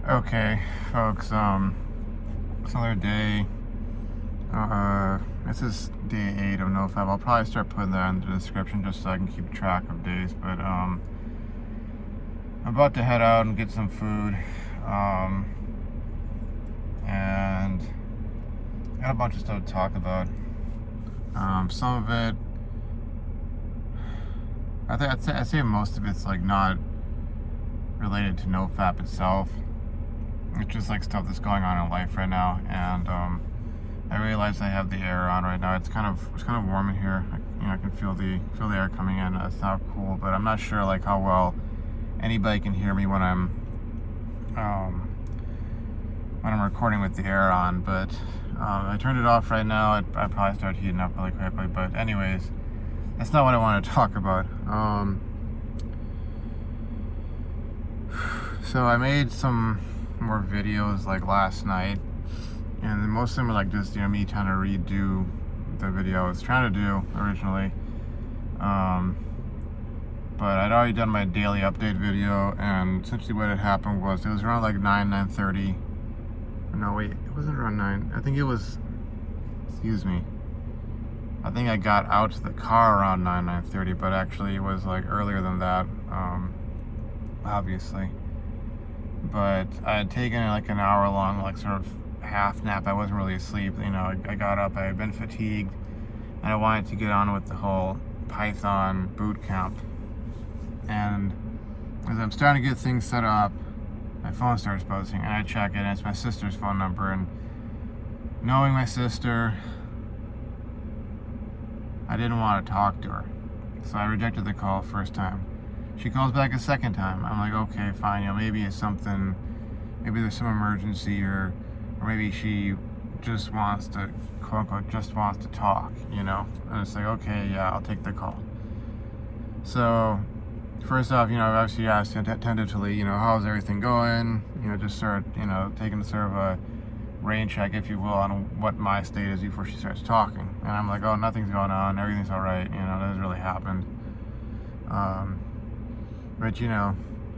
Okay, folks, it's another day. This is day 8 of Nofap. I'll probably start putting that in the description just so I can keep track of days, but, I'm about to head out and get some food, and I got a bunch of stuff to talk about. Some of it, I'd say most of it's, like, not related to Nofap itself. It's just like stuff that's going on in life right now, and I realize I have the air on right now. It's kind of warm in here. I can feel the air coming in. It's not cool, but I'm not sure like how well anybody can hear me when I'm recording with the air on. But I turned it off right now. I'd probably start heating up really quickly. But anyways, that's not what I want to talk about. So I made some more videos like last night, and most of them were like just me trying to redo the video I was trying to do originally, but I'd already done my daily update video, and essentially what had happened was it was around like 9:30. No wait, it wasn't around 9. I think it was, excuse me, I think I got out to the car around 9:30, but actually it was like earlier than that, obviously. But I had taken like an hour long, like sort of half nap. I wasn't really asleep. I got up, I had been fatigued, and I wanted to get on with the whole Python boot camp. And as I'm starting to get things set up, my phone starts buzzing, and I check it, and it's my sister's phone number. And knowing my sister, I didn't want to talk to her, so I rejected the call first time. She calls back a second time. I'm like, okay, fine. Maybe it's something. Maybe there's some emergency, or maybe she just wants to, quote unquote, just wants to talk. And it's like, okay, yeah, I'll take the call. So, first off, obviously I asked tentatively, how's everything going? Just start, taking sort of a rain check, if you will, on what my state is before she starts talking. And I'm like, oh, nothing's going on. Everything's all right. Nothing's really happened. But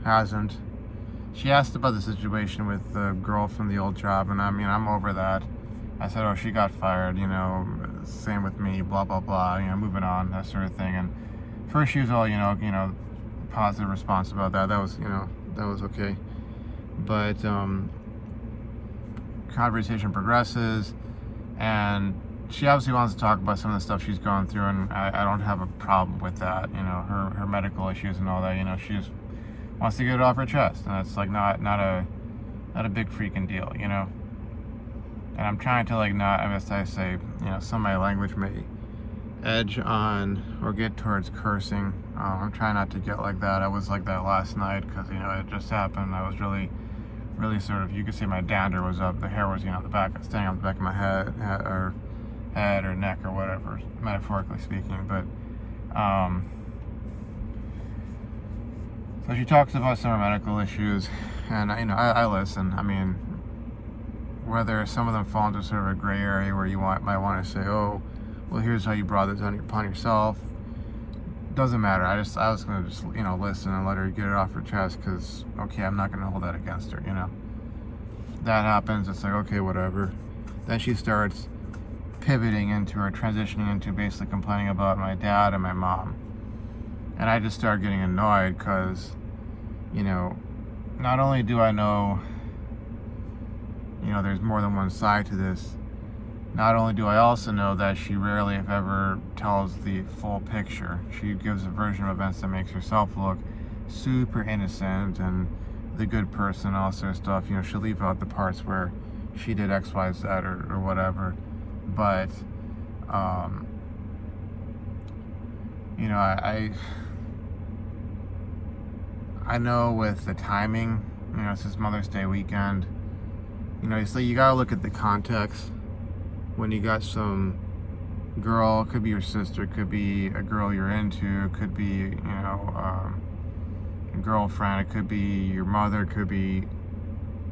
hasn't. She asked about the situation with the girl from the old job, and I'm over that. I said, oh, she got fired, same with me, blah, blah, blah, moving on, that sort of thing. And first she was all, positive response about that. That was okay. But conversation progresses, and she obviously wants to talk about some of the stuff she's going through, and I don't have a problem with that. Her medical issues and all that. She just wants to get it off her chest, and it's like not a big freaking deal. And I'm trying to I say, some of my language may edge on or get towards cursing. I'm trying not to get like that. I was like that last night because it just happened. I was really sort of, you could see my dander was up. The hair was the back, staying on the back of my head or neck or whatever, metaphorically speaking. But so she talks about some of her medical issues, and I listen. Whether some of them fall into sort of a gray area where you might want to say, oh, well, here's how you brought this upon yourself, doesn't matter. I was gonna just listen and let her get it off her chest, because okay, I'm not gonna hold that against her. That happens. It's like, okay, whatever. Then she starts pivoting into, or transitioning into, basically complaining about my dad and my mom. And I just started getting annoyed because, not only do I know, there's more than one side to this, not only do I also know that she rarely, if ever, tells the full picture. She gives a version of events that makes herself look super innocent and the good person, all sort of stuff. She'll leave out the parts where she did X, Y, Z, or whatever. But, I know with the timing, it's this Mother's Day weekend, so you gotta look at the context. When you got some girl, could be your sister, could be a girl you're into, could be, a girlfriend, it could be your mother, could be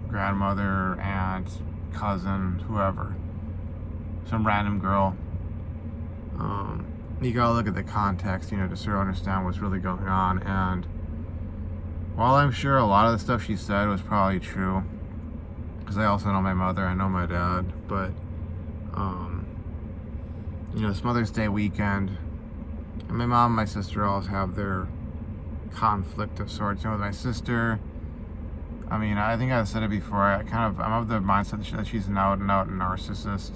grandmother, aunt, cousin, whoever, some random girl. You gotta look at the context, to sort of understand what's really going on. And while I'm sure a lot of the stuff she said was probably true, because I also know my mother, I know my dad, but it's Mother's Day weekend, and my mom and my sister always have their conflict of sorts. With my sister, I think I've said it before, I'm of the mindset that she's an out and out narcissist,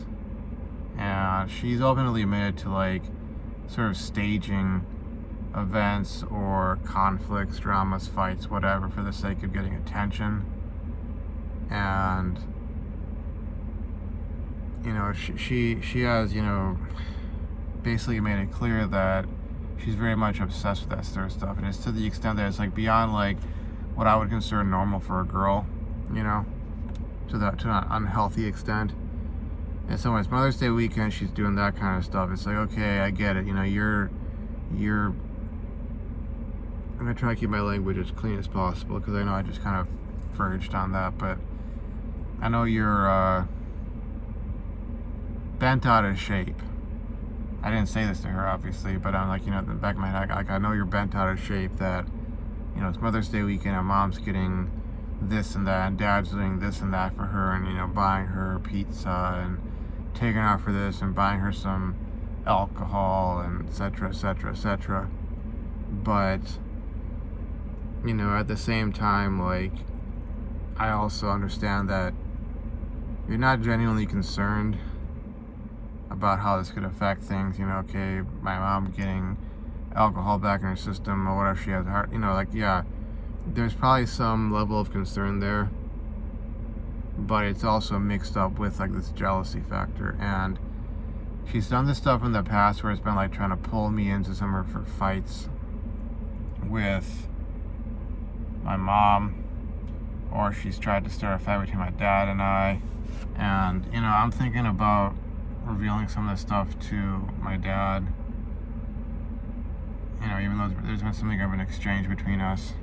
and she's openly admitted to like sort of staging events or conflicts, dramas, fights, whatever, for the sake of getting attention. And she has basically made it clear that she's very much obsessed with that sort of stuff, and it's to the extent that it's like beyond like what I would consider normal for a girl, to an unhealthy extent. And so when it's Mother's Day weekend, she's doing that kind of stuff. It's like, okay, I get it. You're I'm gonna try to keep my language as clean as possible, because I know I just kind of verged on that, but I know you're bent out of shape. I didn't say this to her, obviously, but I'm like, in the back of my head, I know you're bent out of shape, that, it's Mother's Day weekend, and mom's getting this and that, and dad's doing this and that for her, and, buying her pizza, and taking her out for this, and buying her some alcohol, and et cetera, et cetera, et cetera. But, at the same time, like, I also understand that you're not genuinely concerned about how this could affect things. Okay, my mom getting alcohol back in her system, or whatever she has heart, yeah, there's probably some level of concern there, but it's also mixed up with like this jealousy factor. And she's done this stuff in the past where it's been like trying to pull me into some of her fights with my mom, or she's tried to start a fight between my dad and I. And I'm thinking about revealing some of this stuff to my dad, even though there's been something of an exchange between us.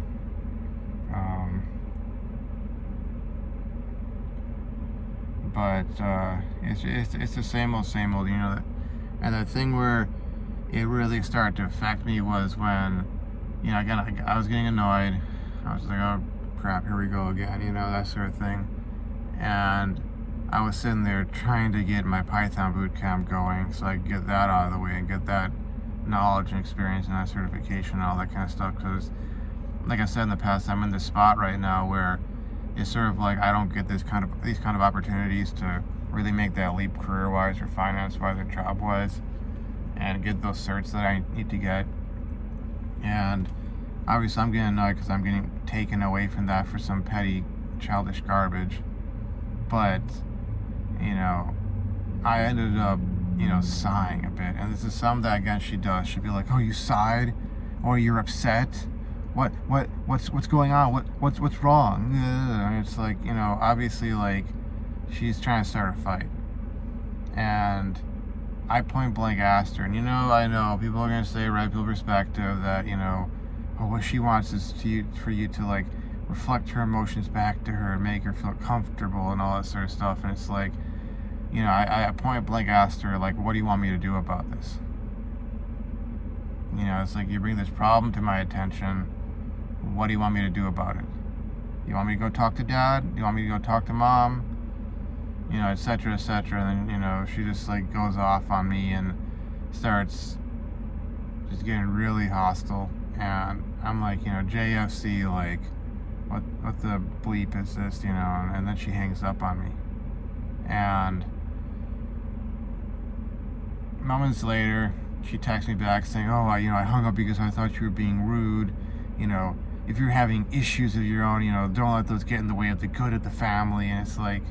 But it's the same old, and the thing where it really started to affect me was when, again, I was getting annoyed. I was like, oh crap, here we go again, that sort of thing. And I was sitting there trying to get my Python boot camp going, so I could get that out of the way and get that knowledge and experience and that certification and all that kind of stuff. Because, like I said in the past, I'm in this spot right now where it's sort of like I don't get these kind of opportunities to really make that leap career-wise or finance-wise or job-wise, and get those certs that I need to get. And obviously, I'm getting annoyed because I'm getting taken away from that for some petty, childish garbage. But I ended up, sighing a bit. And this is something that, again, she does. She'd be like, oh, you sighed? Or you're upset? What's going on? What's wrong? And it's like, obviously, like, she's trying to start a fight. And I point blank asked her, and I know people are going to say, right, people perspective, that, what she wants is for you to, like, reflect her emotions back to her and make her feel comfortable and all that sort of stuff. And it's like, I point blank asked her, like, what do you want me to do about this? It's like, you bring this problem to my attention, what do you want me to do about it? You want me to go talk to dad? You want me to go talk to mom? Et cetera, et cetera. And then, she just, like, goes off on me and starts just getting really hostile. And I'm like, JFC, like, what the bleep is this, and then she hangs up on me. And moments later, she texts me back saying, oh, I hung up because I thought you were being rude. If you're having issues of your own, don't let those get in the way of the good of the family. And it's like,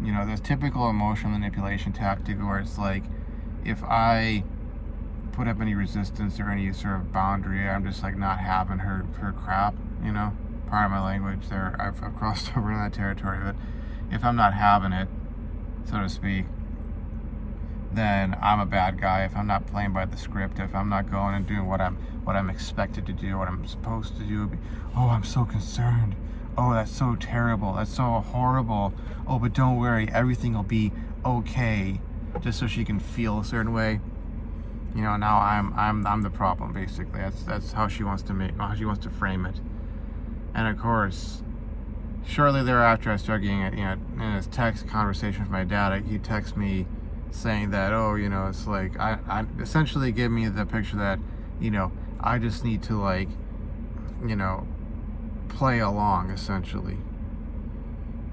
this typical emotional manipulation tactic where it's like, if I put up any resistance or any sort of boundary, I'm just like not having her crap, part of my language there. I've crossed over in that territory, but if I'm not having it, so to speak, then I'm a bad guy. If I'm not playing by the script, if I'm not going and doing what I'm expected to do, what I'm supposed to do, oh, I'm so concerned. Oh, that's so terrible. That's so horrible. Oh, but don't worry, everything will be okay. Just so she can feel a certain way. Now I'm the problem, basically. That's how she wants to frame it. And of course, shortly thereafter, I started getting it. In his text conversation with my dad, he texted me saying that, oh, it's like I essentially give me the picture that, I just need to like, play along essentially.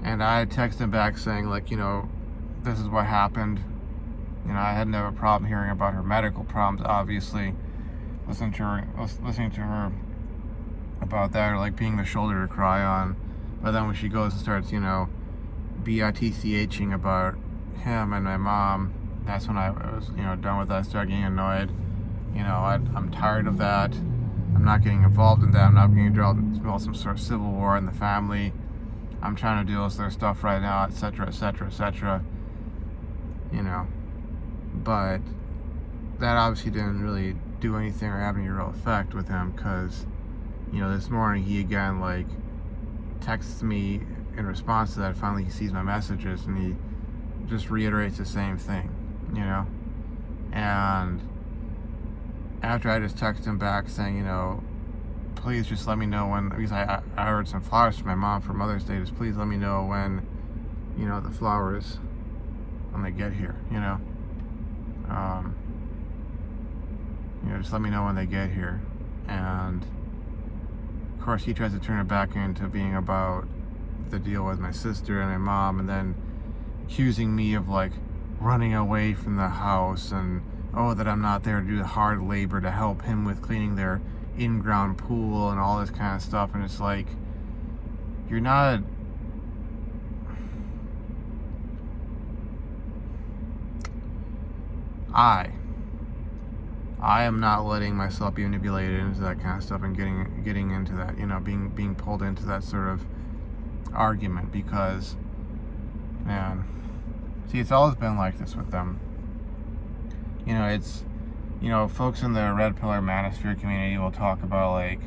And I texted him back saying like, this is what happened. I had no problem hearing about her medical problems, obviously. Listening to her about that, or like being the shoulder to cry on. But then when she goes and starts, bitching about him and my mom, that's when I was, done with that. I started getting annoyed. I'm tired of that. I'm not getting involved in that. I'm not getting involved in some sort of civil war in the family. I'm trying to deal with their stuff right now, etc., etc., etc. But that obviously didn't really do anything or have any real effect with him, because, this morning he again, like, texts me in response to that. Finally, he sees my messages and he just reiterates the same thing, and after I just texted him back saying, please just let me know when, because I ordered some flowers for my mom for Mother's Day, just please let me know when, the flowers, when they get here, just let me know when they get here. And of course he tries to turn it back into being about the deal with my sister and my mom, and then accusing me of like running away from the house, and that I'm not there to do the hard labor to help him with cleaning their in-ground pool and all this kind of stuff. And it's like, you're not, I am not letting myself be manipulated into that kind of stuff and getting into that, being pulled into that sort of argument, because, man, see, it's always been like this with them. It's, folks in the red pillar manosphere community will talk about like,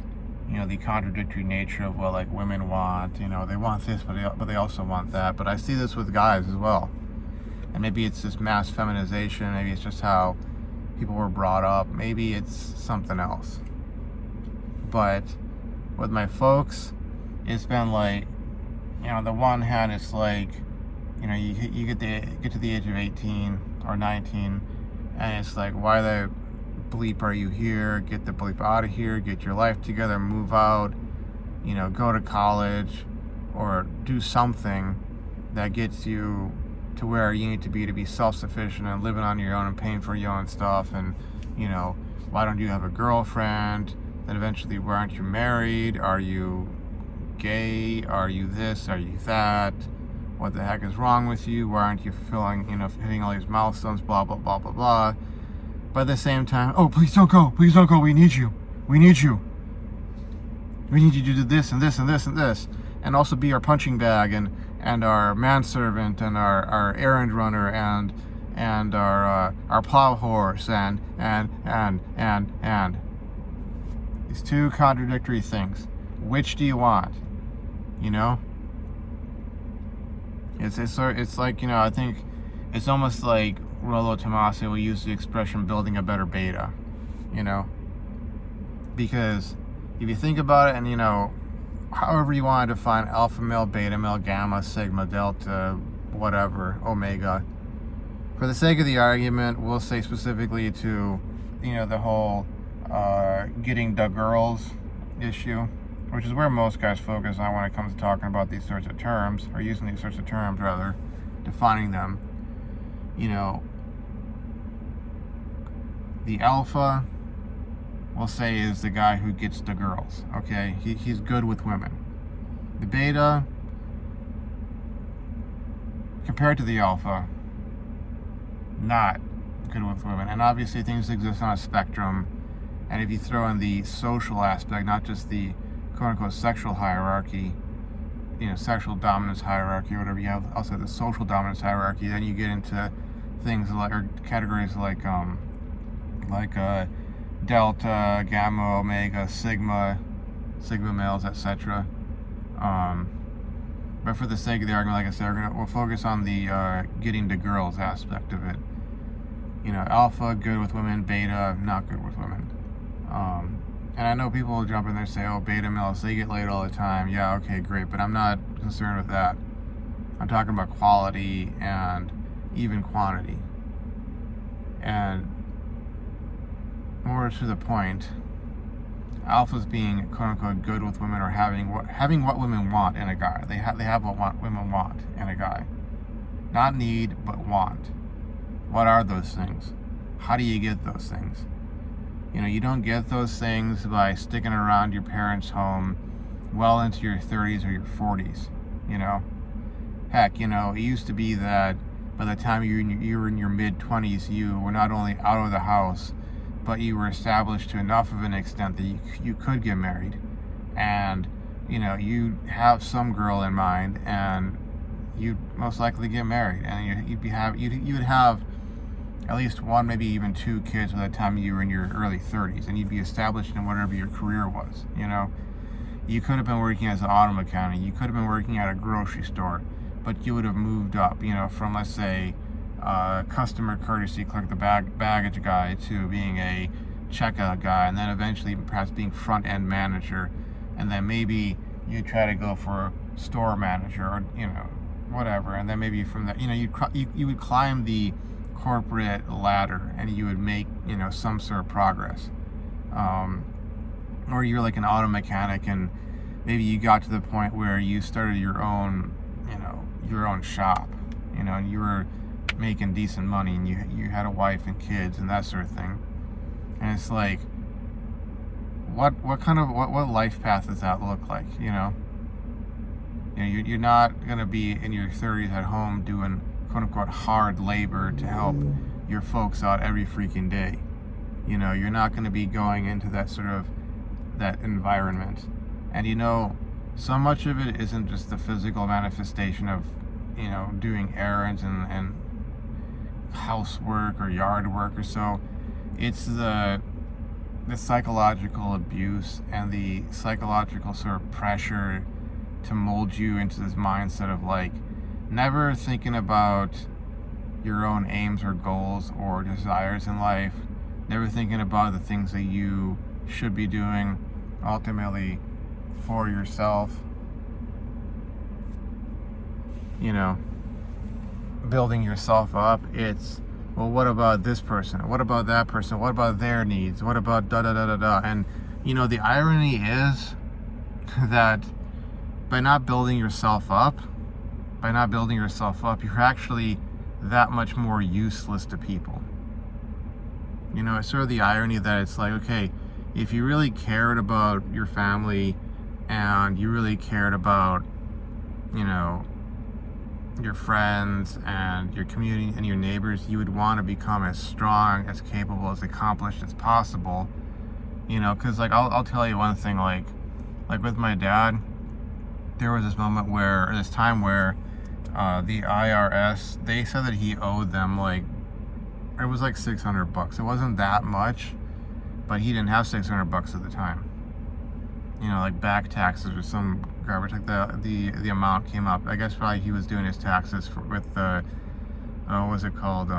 the contradictory nature of what like women want. They want this, but they also want that. But I see this with guys as well. And maybe it's this mass feminization. Maybe it's just how people were brought up. Maybe it's something else. But with my folks, it's been like, on the one hand, it's like, you get to the age of 18 or 19, and it's like, why the bleep are you here? Get the bleep out of here. Get your life together. Move out. Go to college, or do something that gets you to where you need to be self-sufficient and living on your own and paying for your own stuff. And why don't you have a girlfriend? Then eventually, why aren't you married? Are you gay? Are you this? Are you that? What the heck is wrong with you? Why aren't you fulfilling, hitting all these milestones, blah, blah, blah, blah, blah. But at the same time, oh, please don't go. Please don't go. We need you. We need you. We need you to do this and this and this and this. And also be our punching bag and our manservant and our errand runner and our plow horse and these two contradictory things. Which do you want? It's like, I think it's almost like Rollo Tomasi will use the expression building a better beta, because if you think about it, and however you want to define alpha male, beta male, gamma, sigma, delta, whatever, omega, for the sake of the argument, we'll say specifically to, the whole getting the girls issue, which is where most guys focus on when it comes to talking about these sorts of terms, or using these sorts of terms, rather, defining them. The alpha, we'll say, is the guy who gets the girls, okay? He's good with women. The beta, compared to the alpha, not good with women. And obviously things exist on a spectrum, and if you throw in the social aspect, not just the quote-unquote sexual hierarchy, sexual dominance hierarchy, or whatever you have, also the social dominance hierarchy, then you get into things like, or categories like delta, gamma, omega, sigma males, etc. But for the sake of the argument, like I said, we'll focus on the getting to girls aspect of it. Alpha, good with women. Beta, not good with women. And I know people will jump in there and say, oh, beta males, they get laid all the time. Yeah, okay, great. But I'm not concerned with that. I'm talking about quality and even quantity. And more to the point, alphas being quote unquote good with women, or having what women want in a guy. They have what women want in a guy. Not need, but want. What are those things? How do you get those things? You don't get those things by sticking around your parents' home well into your 30s or your 40s. Heck, it used to be that by the time you were in your mid-20s, you were not only out of the house, but you were established to enough of an extent that you could get married. And, you have some girl in mind, and you'd most likely get married. And you would have at least one, maybe even two kids by the time you were in your early 30s, and you'd be established in whatever your career was. You could have been working as an auto mechanic, you could have been working at a grocery store, but you would have moved up, from, let's say, customer courtesy clerk, the baggage guy, to being a checkout guy, and then eventually perhaps being front end manager, and then maybe you try to go for store manager, or whatever, and then maybe from that, you would climb the corporate ladder, and you would make some sort of progress, or you're like an auto mechanic, and maybe you got to the point where you started your own shop, and you were making decent money, and you had a wife and kids and that sort of thing. And it's like, what life path does that look like? You're not gonna be in your 30s at home doing quote unquote hard labor to help your folks out every freaking day. You're not going to be going into that environment. And so much of it isn't just the physical manifestation of doing errands and housework or yard work or so. It's the psychological abuse and the psychological sort of pressure to mold you into this mindset of like never thinking about your own aims or goals or desires in life, never thinking about the things that you should be doing ultimately for yourself, building yourself up. It's, well, what about this person? What about that person? What about their needs? What about da da da da da? And the irony is that by not building yourself up, you're actually that much more useless to people. It's sort of the irony that it's like, okay, if you really cared about your family and you really cared about, your friends and your community and your neighbors, you would want to become as strong, as capable, as accomplished as possible. Because I'll tell you one thing, like with my dad, there was this time where the IRS, they said that he owed them it was like $600. It wasn't that much, but he didn't have $600 at the time. Like back taxes or some garbage like that. The amount came up. I guess probably he was doing his taxes with the what was it called?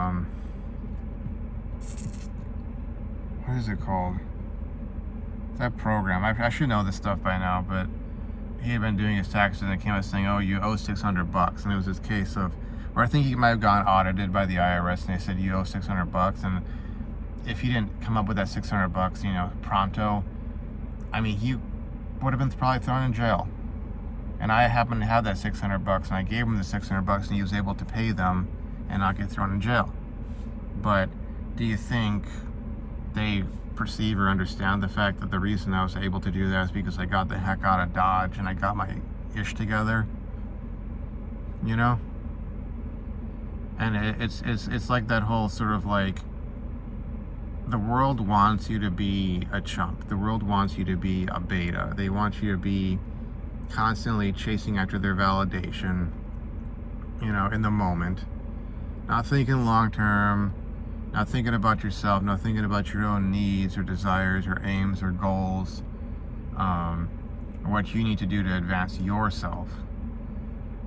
What is it called? That program. I should know this stuff by now, but he had been doing his taxes and it came out saying, oh, you owe $600. And it was this case of, or I think he might have gone audited by the IRS and they said, you owe $600. And if he didn't come up with that $600, pronto, he would have been probably thrown in jail. And I happened to have that $600 and I gave him the $600 and he was able to pay them and not get thrown in jail. But do you think they perceive or understand the fact that the reason I was able to do that is because I got the heck out of Dodge and I got my ish together? And it's like that whole sort of like, the world wants you to be a chump. The world wants you to be a beta. They want you to be constantly chasing after their validation, in the moment. Not thinking long term, not thinking about yourself, not thinking about your own needs or desires or aims or goals, or what you need to do to advance yourself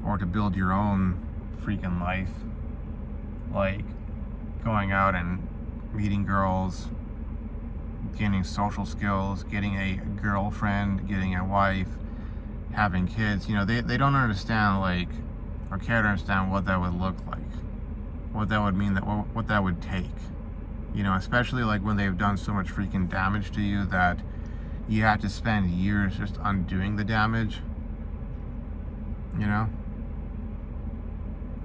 or to build your own freaking life. Like going out and meeting girls, gaining social skills, getting a girlfriend, getting a wife, having kids. They don't understand, like, or care to understand what that would look like, what that would mean, what that would take. Especially like when they've done so much freaking damage to you that you have to spend years just undoing the damage.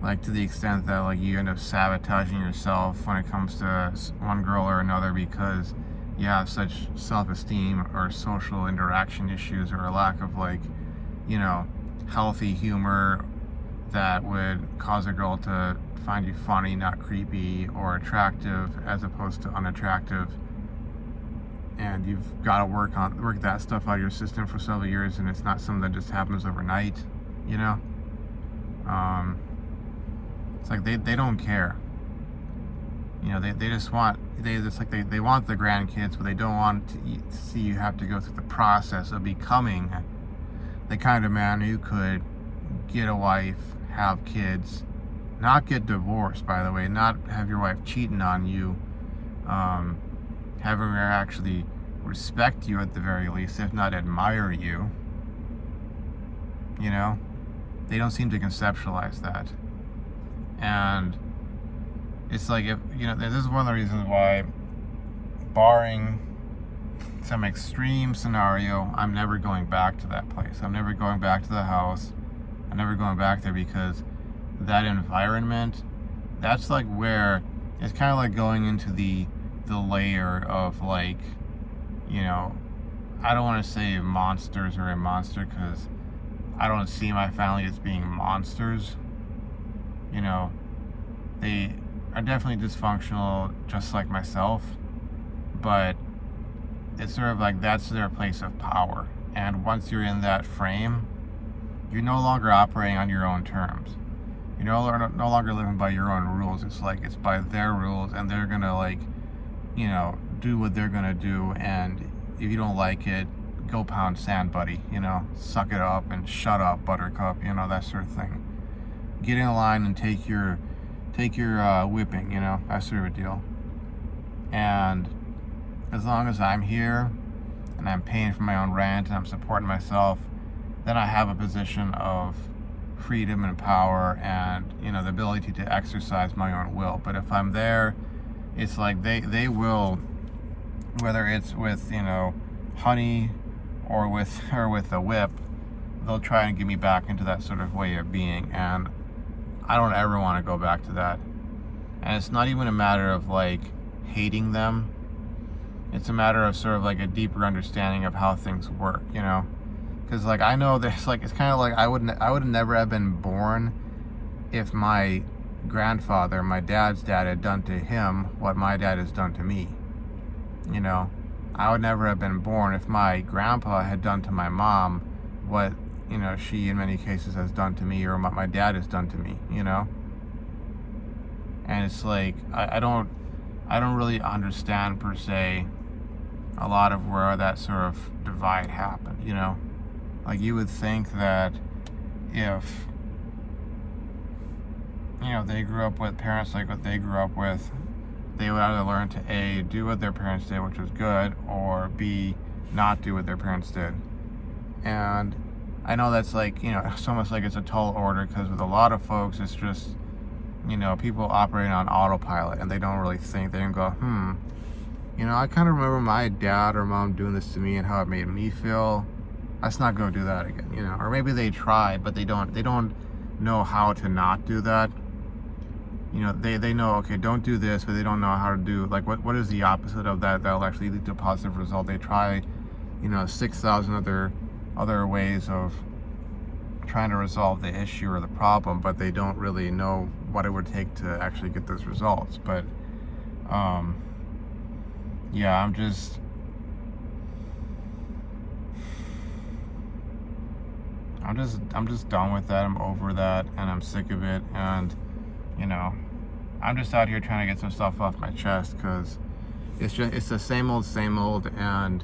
Like, to the extent that, like, you end up sabotaging yourself when it comes to one girl or another because you have such self-esteem or social interaction issues, or a lack of, like, healthy humor that would cause a girl to find you funny, not creepy, or attractive as opposed to unattractive. And you've got to work that stuff out of your system for several years, and it's not something that just happens overnight. It's like they don't care. They just want they want the grandkids, but they don't want to see you have to go through the process of becoming the kind of man who could get a wife, have kids, not get divorced, by the way, not have your wife cheating on you, having her actually respect you at the very least, if not admire you. They don't seem to conceptualize that. And it's like, if this is one of the reasons why, barring some extreme scenario, I'm never going back to that place. I'm never going back to the house. I'm never going back there, because that environment, that's like where it's kind of like going into the layer of, like, I don't want to say monsters or a monster, because I don't see my family as being monsters. They are definitely dysfunctional, just like myself, but it's sort of like that's their place of power. And once you're in that frame, you're no longer operating on your own terms. You're no longer living by your own rules. It's like it's by their rules, and they're gonna, like, do what they're gonna do. And if you don't like it, go pound sand, buddy. Suck it up and shut up, buttercup. That sort of thing. Get in line and take your whipping. That sort of a deal. And as long as I'm here and I'm paying for my own rent and I'm supporting myself, then I have a position of freedom and power and the ability to exercise my own will. But if I'm there, it's like they will, whether it's with honey or with a whip, they'll try and get me back into that sort of way of being. And I don't ever want to go back to that. And it's not even a matter of, like, hating them. It's a matter of sort of like a deeper understanding of how things work, because, like, I know there's, like, it's kind of like I would never have been born if my grandfather, my dad's dad, had done to him what my dad has done to me. I would never have been born if my grandpa had done to my mom what she in many cases has done to me, or what my dad has done to me. And it's like I don't really understand per se a lot of where that sort of divide happened. Like, you would think that if they grew up with parents like what they grew up with, they would either learn to A, do what their parents did, which was good, or B, not do what their parents did. And I know that's like, it's almost like it's a tall order, because with a lot of folks, it's just, people operating on autopilot, and they don't really think. They don't go, I kind of remember my dad or mom doing this to me and how it made me feel. Let's not go do that again, Or maybe they try, but they don't know how to not do that. They know, okay, don't do this, but they don't know how to do, like, what is the opposite of that that'll actually lead to a positive result. They try, 6,000 other ways of trying to resolve the issue or the problem, but they don't really know what it would take to actually get those results. But yeah, I'm just done with that. I'm over that, and I'm sick of it. And I'm just out here trying to get some stuff off my chest, because it's the same old, and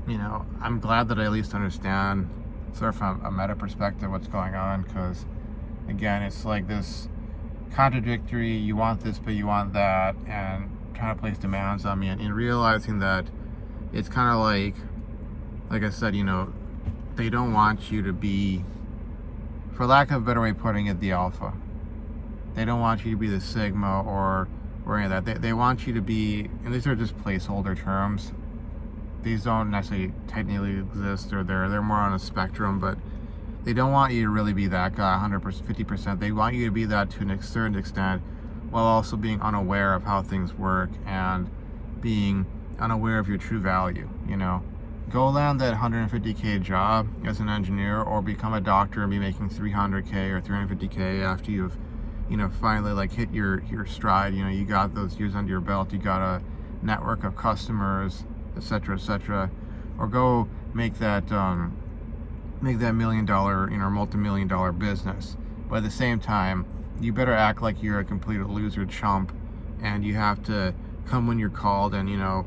I'm glad that I at least understand sort of from a meta perspective what's going on, because again, it's like this contradictory, you want this but you want that, and trying to place demands on me, and in realizing that it's kind of like I said, you know, they don't want you to be, for lack of a better way of putting it, the alpha. They don't want you to be the sigma or any of that. They want you to be, and these are just placeholder terms. These don't necessarily technically exist, or they're more on a spectrum, but they don't want you to really be that guy 100%, 50%. They want you to be that to a certain extent, while also being unaware of how things work and being unaware of your true value. You know, go land that 150K job as an engineer, or become a doctor and be making 300K or 350K after you've, you know, finally like hit your stride. You know, you got those years under your belt, you got a network of customers, etc. Or go make that $1 million, you know, multi-million dollar business. But at the same time, you better act like you're a complete loser chump, and you have to come when you're called, and you know,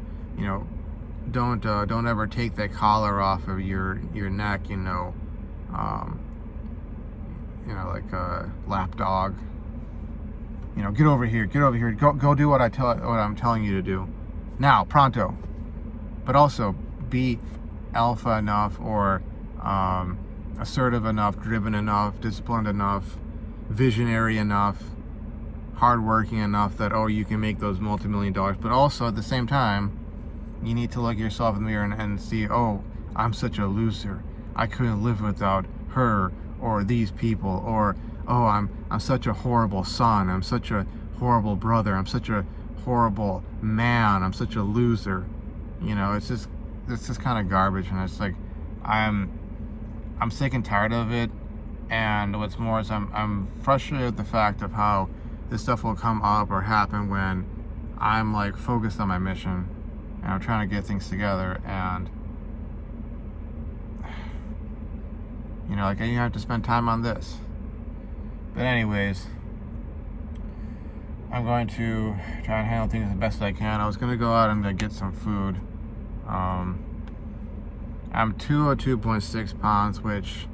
don't ever take that collar off of your neck, like a lap dog. You know, get over here, go do what I'm telling you to do, now, pronto. But also be alpha enough, or assertive enough, driven enough, disciplined enough, visionary enough, hardworking enough that, oh, you can make those multi-million dollars. But also at the same time, you need to look at yourself in the mirror and see, oh, I'm such a loser. I couldn't live without her or these people, or oh, I'm such a horrible son. I'm such a horrible brother. I'm such a horrible man. I'm such a loser. You know, it's just kind of garbage, and it's like I'm sick and tired of it. And what's more is I'm frustrated with the fact of how this stuff will come up or happen when I'm like focused on my mission and I'm trying to get things together, and you know, like, you have to spend time on this. But anyways, I'm going to try and handle things the best I can. I was going to go out and get some food. I'm 202.6 pounds, which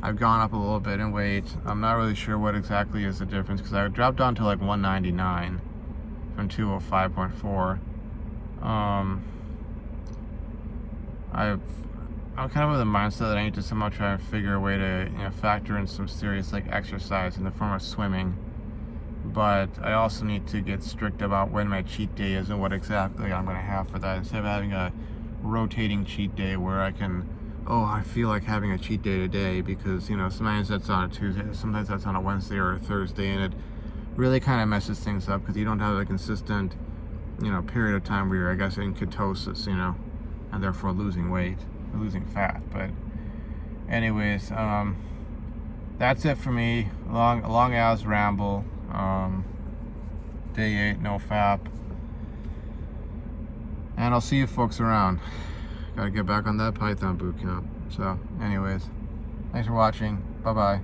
I've gone up a little bit in weight. I'm not really sure what exactly is the difference, because I dropped down to like 199 from 205.4. I'm kind of with the mindset that I need to somehow try and figure a way to, you know, factor in some serious like exercise in the form of swimming. But I also need to get strict about when my cheat day is and what exactly I'm going to have for that, instead of having a rotating cheat day where I can, oh, I feel like having a cheat day today, because, you know, sometimes that's on a Tuesday, sometimes that's on a Wednesday or a Thursday, and it really kind of messes things up because you don't have a consistent, you know, period of time where you're, I guess, in ketosis, you know, and therefore losing weight, losing fat. But anyways, that's it for me. Long as ramble. Day 8, Nofap. And I'll see you folks around. Gotta get back on that Python boot camp. So anyways, thanks for watching. Bye bye.